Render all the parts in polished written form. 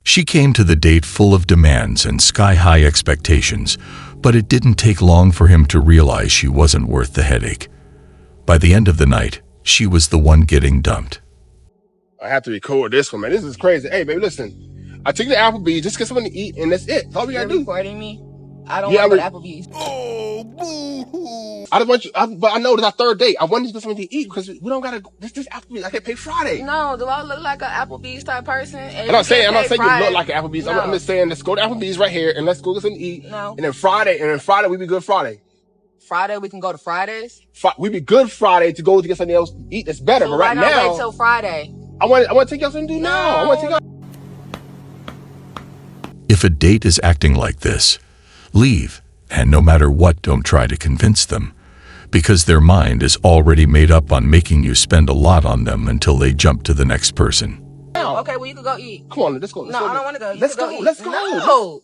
She came to the date full of demands and sky-high expectations, but it didn't take long for him to realize she wasn't worth the headache. By the end of the night, she was the one getting dumped. I have to record this one, man. This is crazy. Hey, baby, listen. I took you to Applebee's just to get something to eat, and that's it. That's all we gotta do. You're recording me? I don't want to go to Applebee's. Oh, boo-hoo. I just want you, but I know it's our third date. I wanted to get something to eat because we don't gotta, this Applebee's. I can't pay Friday. No, do I look like an Applebee's type person? I'm not saying you look like an Applebee's. No. I'm just saying let's go to Applebee's right here and let's go get something to eat. No. And then Friday we be good Friday. Friday, we can go to Fridays? We be good Friday to go to get something else to eat that's better. So but right now, wait till Friday. I want to take y'all something to do now. I want to take y'all. If a date is acting like this, leave, and no matter what, don't try to convince them, because their mind is already made up on making you spend a lot on them until they jump to the next person. No. Okay, well, you can go eat. Come on, let's go. No, I don't want to go. Let's go. Let's go. No.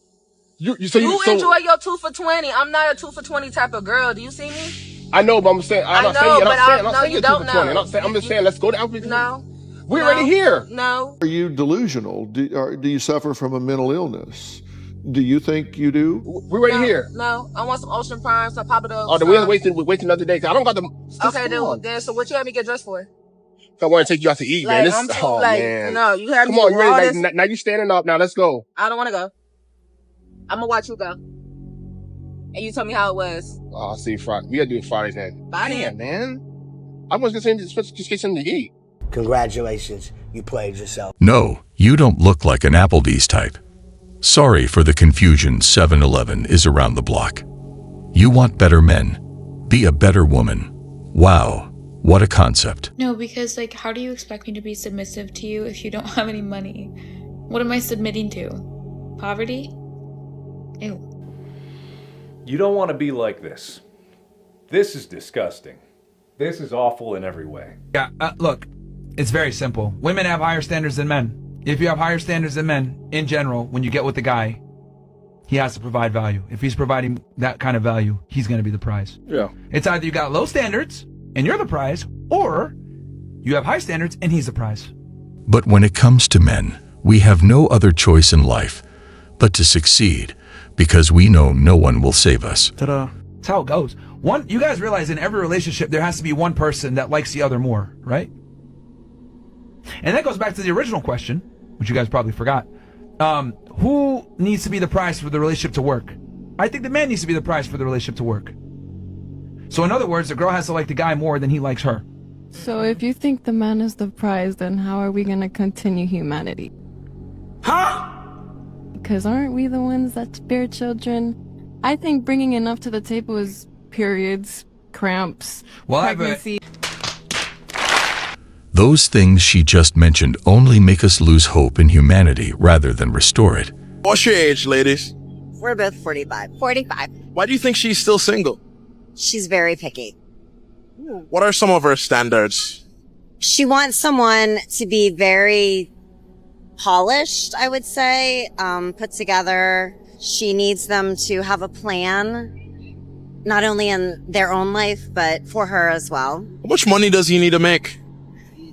You enjoy your 2 for $20. I'm not a 2 for $20 type of girl. Do you see me? I know, but I'm saying, I'm not saying you don't know. I'm just saying, let's go to Applebee's. No. We're already here. No. Are you delusional? Do you suffer from a mental illness? Do you think you do? We're already here. No. I want some Ocean Prime, some Papa Do's. Oh, then we have to wait another day. I don't got the. Okay, then so what you had me get dressed for? I want to take you out to eat, man. Man. No, you have Come me. on, you ready? Now you standing up. Now let's go. I don't want to go. I'm gonna watch you go. And you tell me how it was. Oh, I'll see Friday. We gotta do it Friday then. Damn, man. I was just get something to eat. Congratulations, you played yourself. No, you don't look like an Applebee's type. Sorry for the confusion. 7-Eleven is around the block. You want better men. Be a better woman. Wow, what a concept. No, because how do you expect me to be submissive to you if you don't have any money? What am I submitting to? Poverty? Ew. You don't want to be like this. This is disgusting. This is awful in every way. Yeah, look, it's very simple. Women have higher standards than men. If you have higher standards than men, in general, when you get with the guy, he has to provide value. If he's providing that kind of value, he's going to be the prize. Yeah. It's either you got low standards and you're the prize, or you have high standards and he's the prize. But when it comes to men, we have no other choice in life but to succeed, because we know no one will save us. Ta-da. That's how it goes. You guys realize in every relationship there has to be one person that likes the other more, right? And that goes back to the original question, which you guys probably forgot. Who needs to be the prize for the relationship to work? I think the man needs to be the prize for the relationship to work. So in other words, the girl has to like the guy more than he likes her. So if you think the man is the prize, then how are we going to continue humanity? Huh? Because aren't we the ones that bear children? I think bringing enough to the table is periods, cramps, pregnancy. Those things she just mentioned only make us lose hope in humanity rather than restore it. What's your age, ladies? We're both 45. 45. Why do you think she's still single? She's very picky. What are some of her standards? She wants someone to be very polished, I would say, put together. She needs them to have a plan, not only in their own life, but for her as well. How much money does he need to make?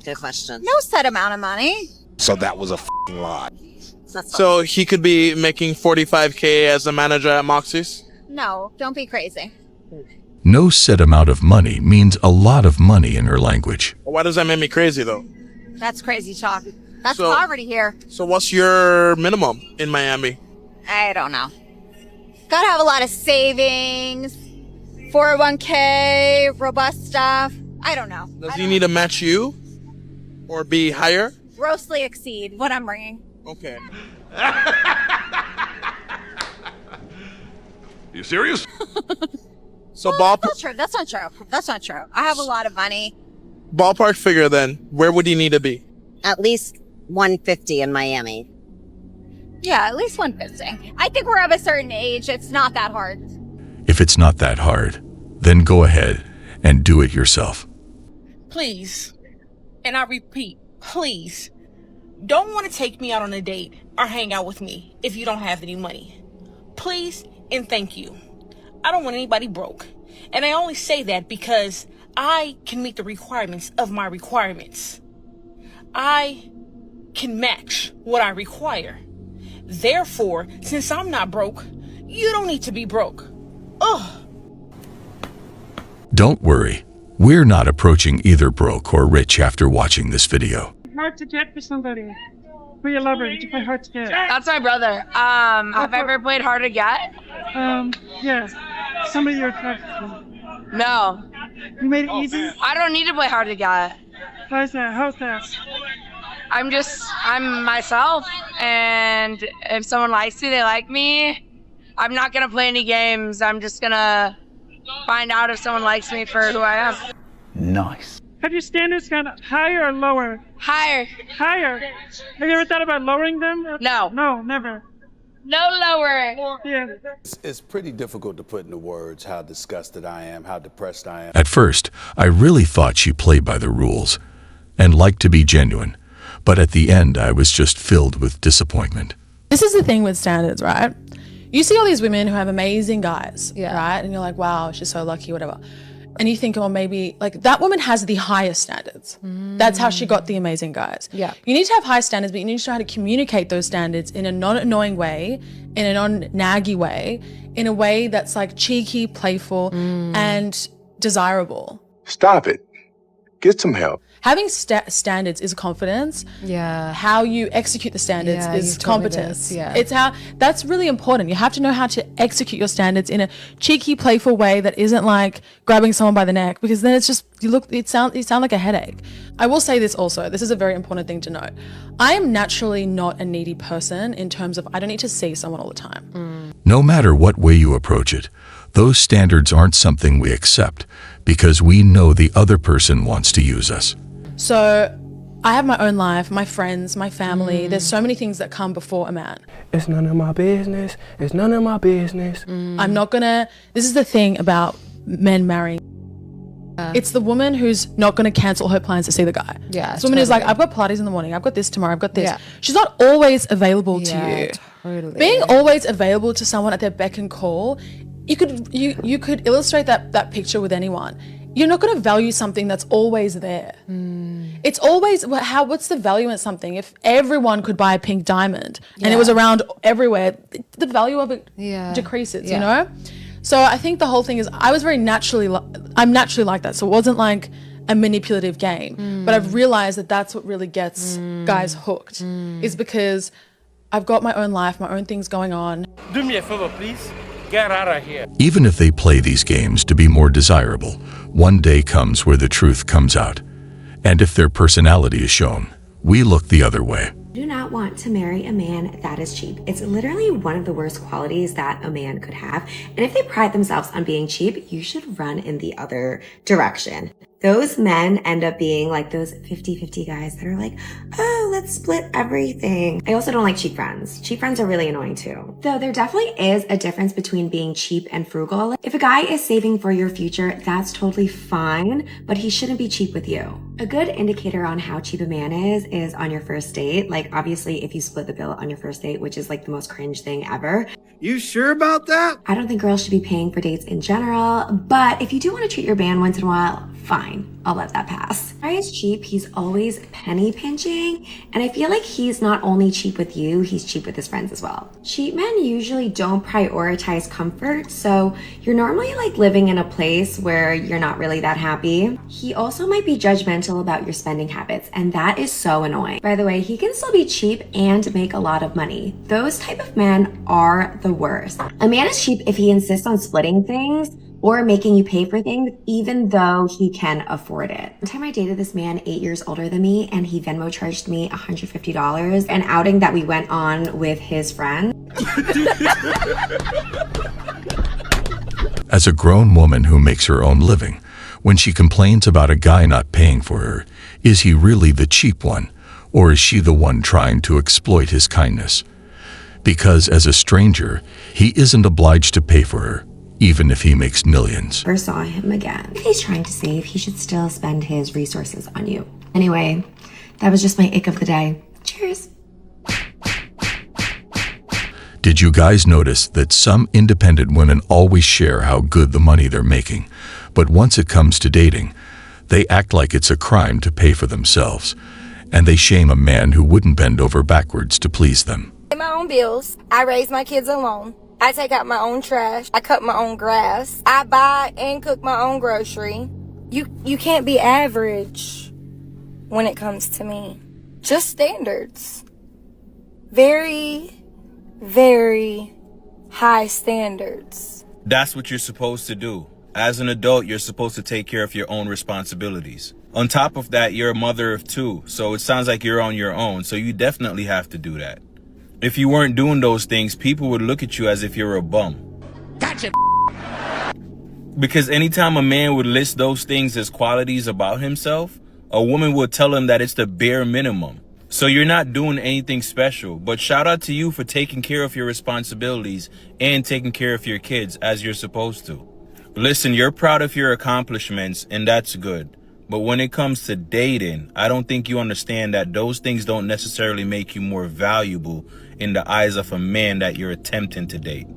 Good question. No set amount of money. So that was a f***ing lie. So he could be making $45K as a manager at Moxie's? No, don't be crazy. No set amount of money means a lot of money in her language. Why does that make me crazy, though? That's crazy talk. That's poverty here. So what's your minimum in Miami? I don't know. Gotta have a lot of savings, 401k, robust stuff. I don't know. Does he need to match you? Or be higher? Grossly exceed what I'm bringing. Okay. You serious? So That's not true. That's not true. I have a lot of money. Ballpark figure then, where would he need to be? At least 150 in Miami. Yeah, at least 150. I think we're of a certain age. It's not that hard. If it's not that hard, then go ahead and do it yourself. Please, and I repeat, please, don't want to take me out on a date or hang out with me if you don't have any money. Please and thank you. I don't want anybody broke. And I only say that because I can meet the requirements of my requirements. I can match what I require. Therefore, since I'm not broke, you don't need to be broke. Ugh. Don't worry, we're not approaching either broke or rich after watching this video. Hard to get for somebody. For your lover, did you play hard to get? That's my brother. Have I ever played hard to get? Yes. Somebody you're attracted to. No. You made it easy? I don't need to play hard to get. Why is that? How's that? I'm myself, and if someone likes me, they like me. I'm not gonna play any games. I'm just gonna find out if someone likes me for who I am. Nice. Have your standards gone higher or lower? Higher. Higher. Have you ever thought about lowering them? No. No, never. No lower. Yeah. It's pretty difficult to put into words how disgusted I am, how depressed I am. At first, I really thought she played by the rules and liked to be genuine, but at the end I was just filled with disappointment. This is the thing with standards, right? You see all these women who have amazing guys, right? And you're like, wow, she's so lucky, whatever. And you think, oh, maybe like that woman has the highest standards. That's how she got the amazing guys. Yeah. You need to have high standards, but you need to know how to communicate those standards in a non-annoying way, in a non-naggy way, in a way that's like cheeky, playful, and desirable. Stop it. Get some help. Having standards is confidence. Yeah. How you execute the standards is you've told me competence. this, yeah. It's that's really important. You have to know how to execute your standards in a cheeky, playful way that isn't like grabbing someone by the neck, because then it's just you sound like a headache. I will say this also. This is a very important thing to note. I am naturally not a needy person in terms of I don't need to see someone all the time. No matter what way you approach it, those standards aren't something we accept because we know the other person wants to use us. So I have my own life, my friends, my family. There's so many things that come before a man. It's none of my business. It's none of my business. I'm not gonna, this is the thing about men marrying. It's the woman who's not gonna cancel her plans to see the guy. Yeah. This woman is like, I've got Pilates in the morning, I've got this tomorrow, I've got this. Yeah. She's not always available to you. Totally. Being always available to someone at their beck and call, you could illustrate that picture with anyone. You're not going to value something that's always there. It's always, what's the value in something? If everyone could buy a pink diamond and it was around everywhere, the value of it decreases, you know? So I think the whole thing is, I'm naturally like that. So it wasn't like a manipulative game, but I've realized that that's what really gets guys hooked, is because I've got my own life, my own things going on. Do me a favor, please. Get out of here. Even if they play these games to be more desirable, one day comes where the truth comes out. And if their personality is shown, we look the other way. Do not want to marry a man that is cheap. It's literally one of the worst qualities that a man could have. And if they pride themselves on being cheap, you should run in the other direction. Those men end up being like those 50-50 guys that are like, oh, let's split everything. I also don't like cheap friends. Cheap friends are really annoying too. Though there definitely is a difference between being cheap and frugal. If a guy is saving for your future, that's totally fine, but he shouldn't be cheap with you. A good indicator on how cheap a man is on your first date. Like obviously if you split the bill on your first date, which is like the most cringe thing ever. You sure about that? I don't think girls should be paying for dates in general, but if you do want to treat your man once in a while, fine, I'll let that pass. Guy is cheap, he's always penny pinching, and I feel like he's not only cheap with you, he's cheap with his friends as well. Cheap men usually don't prioritize comfort, so you're normally like living in a place where you're not really that happy. He also might be judgmental about your spending habits, and that is so annoying. By the way, he can still be cheap and make a lot of money. Those type of men are the worst. A man is cheap if he insists on splitting things or making you pay for things, even though he can afford it. One time I dated this man 8 years older than me, and he Venmo charged me $150, an outing that we went on with his friend. As a grown woman who makes her own living, when she complains about a guy not paying for her, is he really the cheap one, or is she the one trying to exploit his kindness? Because as a stranger, he isn't obliged to pay for her, even if he makes millions. Never saw him again. If he's trying to save, he should still spend his resources on you. Anyway, that was just my ick of the day. Cheers. Did you guys notice that some independent women always share how good the money they're making, but once it comes to dating, they act like it's a crime to pay for themselves, and they shame a man who wouldn't bend over backwards to please them? Pay my own bills. I raise my kids alone. I take out my own trash. I cut my own grass. I buy and cook my own grocery. You can't be average when it comes to me. Just standards. Very, very high standards. That's what you're supposed to do. As an adult, you're supposed to take care of your own responsibilities. On top of that, you're a mother of 2, so it sounds like you're on your own, so you definitely have to do that. If you weren't doing those things, people would look at you as if you're a bum. Gotcha. Because anytime a man would list those things as qualities about himself, a woman would tell him that it's the bare minimum. So you're not doing anything special, but shout out to you for taking care of your responsibilities and taking care of your kids as you're supposed to. Listen, you're proud of your accomplishments, and that's good. But when it comes to dating, I don't think you understand that those things don't necessarily make you more valuable in the eyes of a man that you're attempting to date.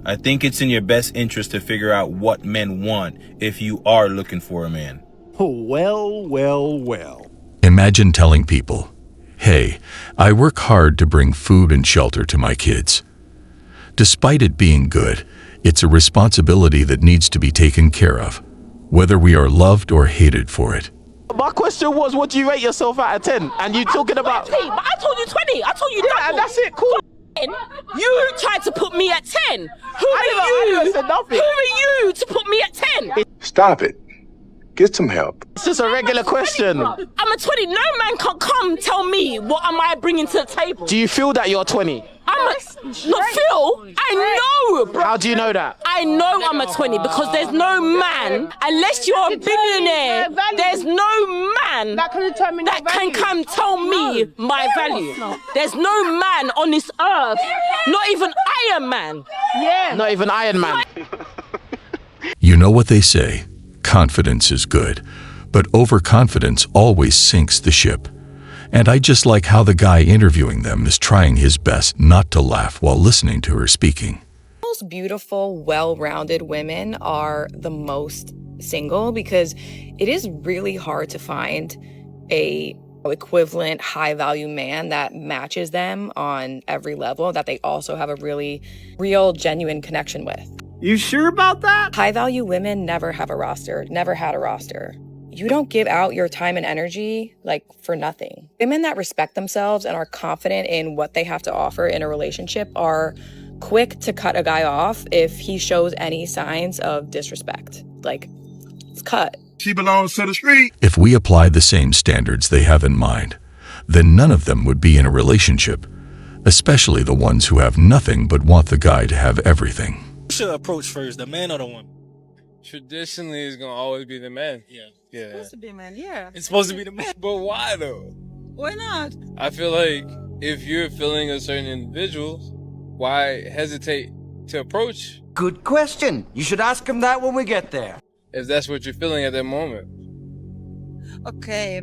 I think it's in your best interest to figure out what men want if you are looking for a man. Well. Imagine telling people, hey, I work hard to bring food and shelter to my kids. Despite it being good, it's a responsibility that needs to be taken care of, whether we are loved or hated for it. My question was, what do you rate yourself out of 10? And you talking about... But I told you 20. I told you double. And that's it, cool. You tried to put me at 10. Who I never said nothing. Who are you to put me at 10? Stop it. Get some help. It's just a regular question. I'm a 20. No man can come tell me what am I bringing to the table. Do you feel that you're 20? Not feel. I know, bro. How do you know that? I know I'm a 20 because there's no man, unless you're a billionaire, there's no man that can come tell me my value. There's no man on this earth, not even Iron Man. Yeah. Not even Iron Man. You know what they say, confidence is good, but overconfidence always sinks the ship. And I just like how the guy interviewing them is trying his best not to laugh while listening to her speaking. Most beautiful, well-rounded women are the most single because it is really hard to find a equivalent high-value man that matches them on every level, that they also have a really real, genuine connection with. You sure about that? High-value women never have a roster, never had a roster. You don't give out your time and energy, for nothing. Women that respect themselves and are confident in what they have to offer in a relationship are quick to cut a guy off if he shows any signs of disrespect. It's cut. She belongs to the street. If we apply the same standards they have in mind, then none of them would be in a relationship, especially the ones who have nothing but want the guy to have everything. Who should approach first, the man or the woman? Traditionally, it's gonna always be the man. Yeah. Yeah. It's supposed to be a man, yeah. It's supposed to be the man. But why though? Why not? I feel like if you're feeling a certain individual, why hesitate to approach? Good question. You should ask him that when we get there. If that's what you're feeling at that moment. Okay,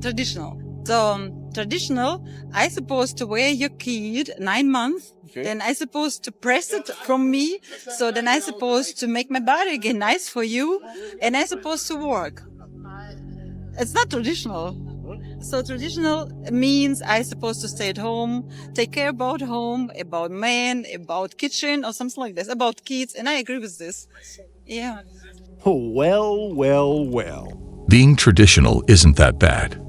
traditional. So, traditional, I supposed to wear your kid 9 months. Okay. Then I supposed to press it from me. So then I supposed to make my body again nice for you. And I supposed to work. It's not traditional. So traditional means I supposed to stay at home, take care about home, about man, about kitchen or something like this, about kids. And I agree with this. Yeah. Well. Being traditional isn't that bad.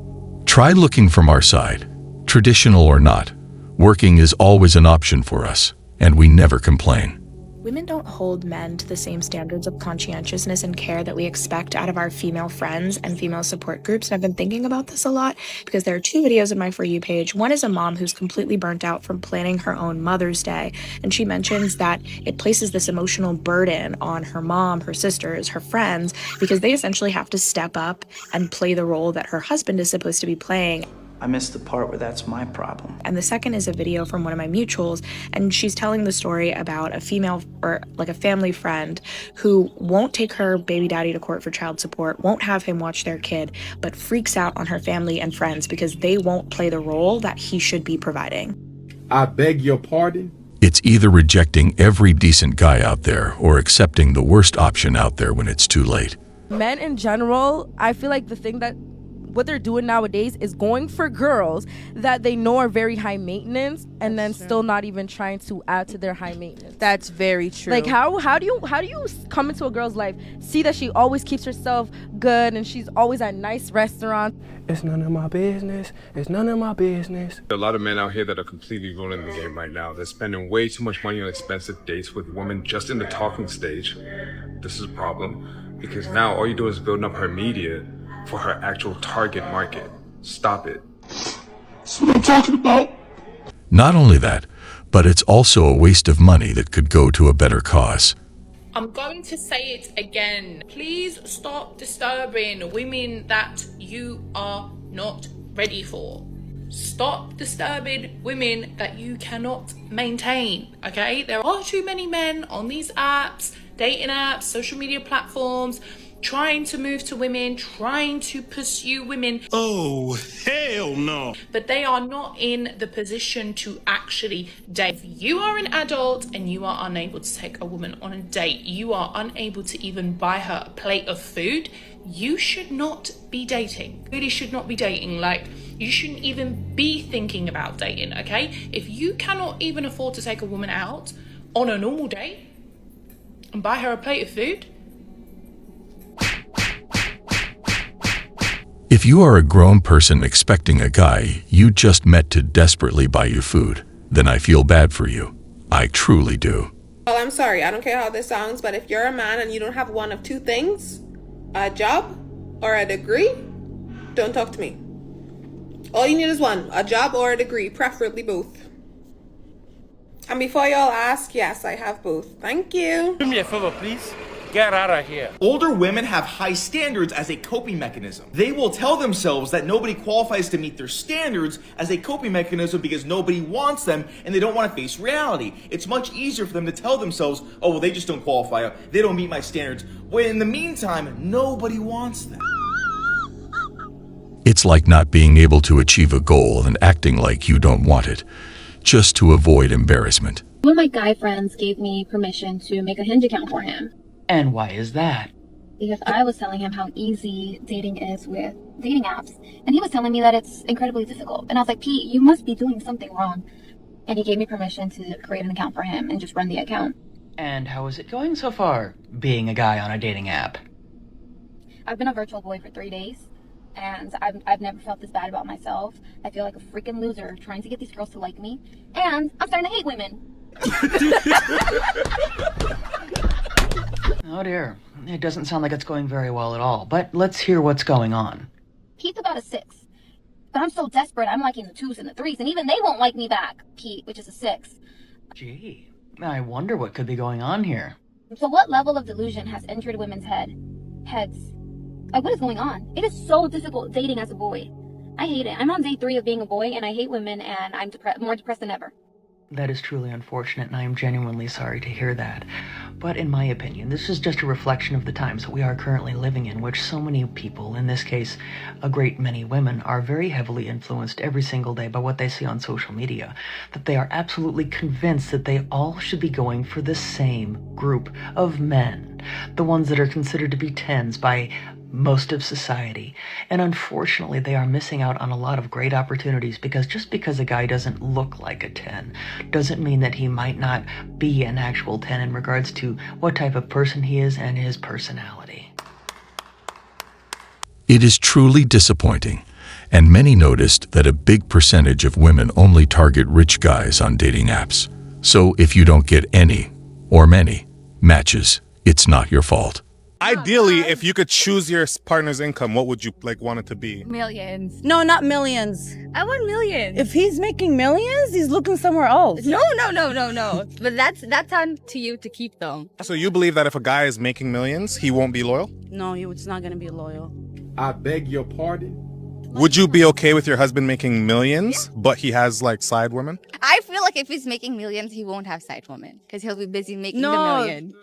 Try looking from our side. Traditional or not, working is always an option for us, and we never complain. Women don't hold men to the same standards of conscientiousness and care that we expect out of our female friends and female support groups. And I've been thinking about this a lot because there are 2 videos in my For You page. One is a mom who's completely burnt out from planning her own Mother's Day. And she mentions that it places this emotional burden on her mom, her sisters, her friends, because they essentially have to step up and play the role that her husband is supposed to be playing. I missed the part where that's my problem. And the second is a video from one of my mutuals, and she's telling the story about a female, or a family friend, who won't take her baby daddy to court for child support, won't have him watch their kid, but freaks out on her family and friends because they won't play the role that he should be providing. I beg your pardon? It's either rejecting every decent guy out there or accepting the worst option out there when it's too late. Men in general, I feel like the thing that what they're doing nowadays is going for girls that they know are very high maintenance, and then still not even trying to add to their high maintenance. That's very true. Like how do you come into a girl's life, see that she always keeps herself good and she's always at nice restaurants? It's none of my business. It's none of my business. There are a lot of men out here that are completely ruining the game right now. They're spending way too much money on expensive dates with women just in the talking stage. This is a problem because now all you're doing is building up her media for her actual target market. Stop it. That's what I'm talking about. Not only that, but it's also a waste of money that could go to a better cause. I'm going to say it again. Please stop disturbing women that you are not ready for. Stop disturbing women that you cannot maintain, okay? There are too many men on these apps, dating apps, social media platforms, trying to move to women, trying to pursue women. Oh, hell no. But they are not in the position to actually date. If you are an adult and you are unable to take a woman on a date, you are unable to even buy her a plate of food, you should not be dating. Really should not be dating. Like, you shouldn't even be thinking about dating, okay? If you cannot even afford to take a woman out on a normal date and buy her a plate of food, if you are a grown person expecting a guy you just met to desperately buy you food, then I feel bad for you. I truly do. Well, I'm sorry, I don't care how this sounds, but if you're a man and you don't have one of two things, a job or a degree, don't talk to me. All you need is one, a job or a degree, preferably both. And before y'all ask, yes, I have both. Thank you. Do me a favor, please. Get out of here. Older women have high standards as a coping mechanism. They will tell themselves that nobody qualifies to meet their standards as a coping mechanism because nobody wants them and they don't want to face reality. It's much easier for them to tell themselves, oh, well, they just don't qualify. They don't meet my standards. When in the meantime, nobody wants them. It's like not being able to achieve a goal and acting like you don't want it, just to avoid embarrassment. One of my guy friends gave me permission to make a Hinge account for him. And why is that? Because I was telling him how easy dating is with dating apps. And he was telling me that it's incredibly difficult. And I was like, Pete, you must be doing something wrong. And he gave me permission to create an account for him and just run the account. And how is it going so far, being a guy on a dating app? I've been a virtual boy for 3 days. And I've never felt this bad about myself. I feel like a freaking loser trying to get these girls to like me. And I'm starting to hate women. Oh dear, it doesn't sound like it's going very well at all, but let's hear what's going on. Pete's about a 6. But I'm so desperate, I'm liking the 2s and the 3s, and even they won't like me back, Pete, which is a 6. Gee, I wonder what could be going on here. So what level of delusion has entered women's heads? Like, what is going on? It is so difficult dating as a boy. I hate it. I'm on day 3 of being a boy, and I hate women, and I'm more depressed than ever. That is truly unfortunate, and I am genuinely sorry to hear that. But in my opinion, this is just a reflection of the times that we are currently living in, which so many people, in this case, a great many women, are very heavily influenced every single day by what they see on social media, that they are absolutely convinced that they all should be going for the same group of men, the ones that are considered to be 10s by most of society. And unfortunately, they are missing out on a lot of great opportunities because just because a guy doesn't look like a 10 doesn't mean that he might not be an actual 10 in regards to what type of person he is and his personality. It is truly disappointing, and many noticed that a big percentage of women only target rich guys on dating apps. So if you don't get any, or many, matches, it's not your fault. Ideally, if you could choose your partner's income, what would you want it to be? Millions. No, not millions. I want millions. If he's making millions, he's looking somewhere else. No. But that's on to you to keep them. So you believe that if a guy is making millions, he won't be loyal? No, it's not going to be loyal. I beg your pardon? Would you be okay with your husband making millions, but he has like side women? I feel like if he's making millions, he won't have side women because he'll be busy making the million.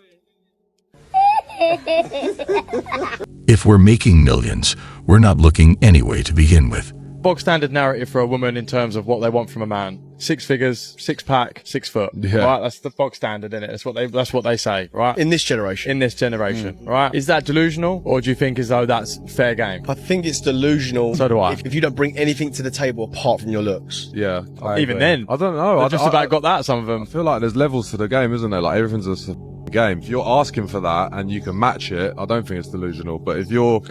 If we're making millions, we're not looking anyway to begin with. Bog standard narrative for a woman in terms of what they want from a man. 6 figures, 6-pack, 6 foot. Yeah. Right, that's the box standard, isn't it? That's what they say, right? In this generation. In this generation, right? Is that delusional, or do you think as though that's fair game? I think it's delusional. So do I. If you don't bring anything to the table apart from your looks. Yeah. Even then, I don't know. I just about got that. Some of them. I feel like there's levels to the game, isn't there? Like everything's a game. If you're asking for that and you can match it, I don't think it's delusional. But if you're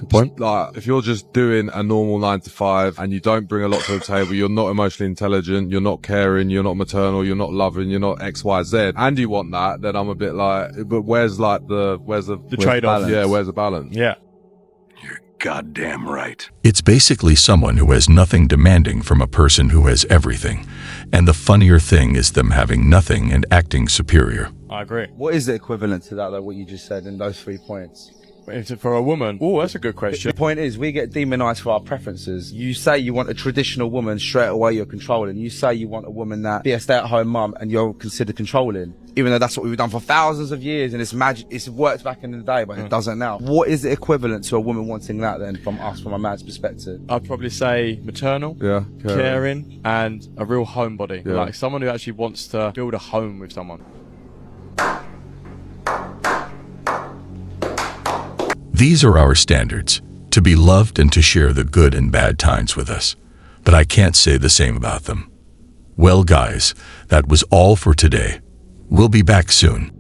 if you're just doing a normal 9 to 5 and you don't bring a lot to the table, you're not emotionally intelligent, you're not caring, you're not maternal, you're not loving, you're not X, Y, Z, and you want that, then I'm a bit like, but where's the trade-off? Yeah, where's the balance? Yeah. Goddamn right. It's basically someone who has nothing demanding from a person who has everything. And the funnier thing is them having nothing and acting superior. I agree. What is the equivalent to that, though, what you just said in those 3 points? For a woman? Oh, that's a good question. The point is, we get demonized for our preferences. You say you want a traditional woman, straight away you're controlling. You say you want a woman that be a stay-at-home mum, and you're considered controlling. Even though that's what we've done for thousands of years, and it's magic, it's worked back in the day, but it doesn't now. What is the equivalent to a woman wanting that then, from us, from a man's perspective? I'd probably say maternal, caring, and a real homebody. Yeah. Like someone who actually wants to build a home with someone. These are our standards, to be loved and to share the good and bad times with us. But I can't say the same about them. Well, guys, that was all for today. We'll be back soon.